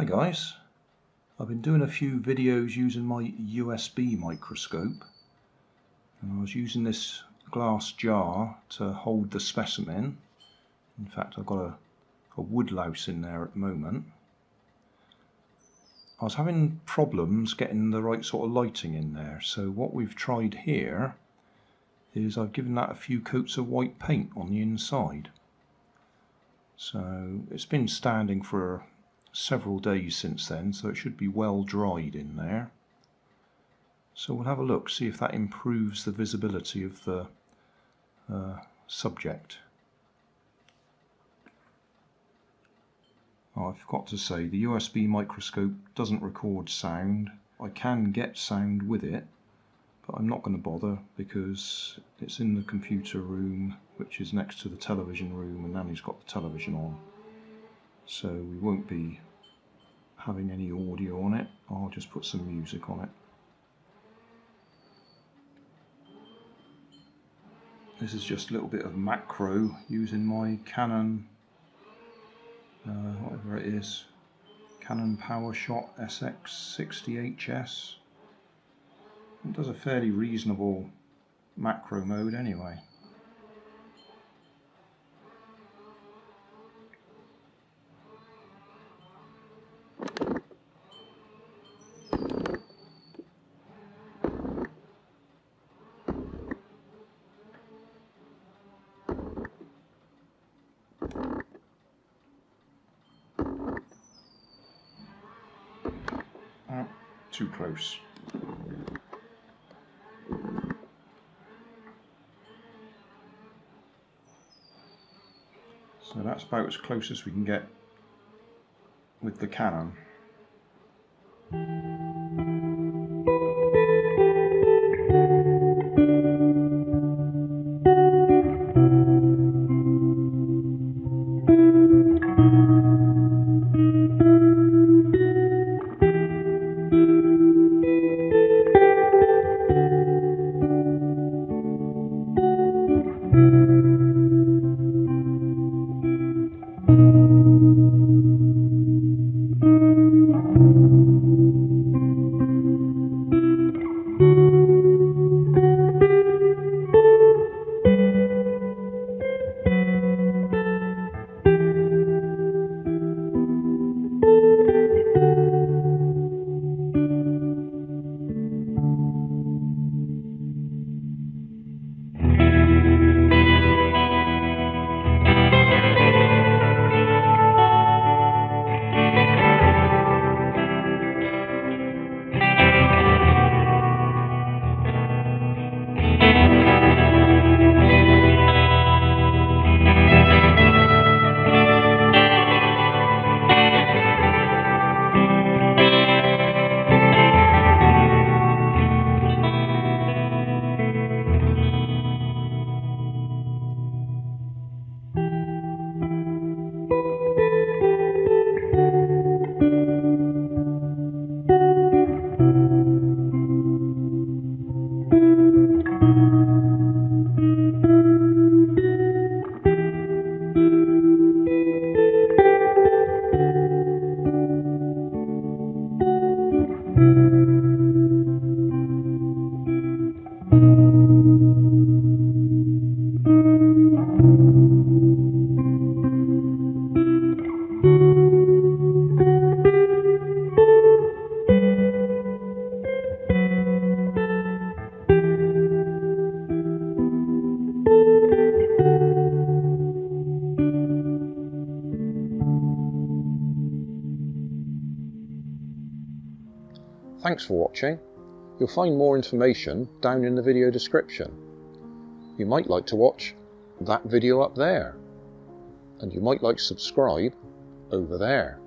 Hi guys, I've been doing a few videos using my USB microscope, and I was using this glass jar to hold the specimen. In fact, I've got a woodlouse in there at the moment. I was having problems getting the right sort of lighting in there, so what we've tried here is I've given that a few coats of white paint on the inside. So it's been standing for several days since then, so it should be well dried in there. So we'll have a look, see if that improves the visibility of the subject. Oh, I forgot to say, the USB microscope doesn't record sound. I can get sound with it, but I'm not going to bother because it's in the computer room, which is next to the television room, and Nanny's got the television on. So we won't be having any audio on it. I'll just put some music on it. This is just a little bit of macro using my Canon, whatever it is, Canon PowerShot SX60HS. It does a fairly reasonable macro mode anyway. Too close. So that's about as close as we can get with the Canon. Thanks for watching. You'll find more information down in the video description. You might like to watch that video up there, and you might like to subscribe over there.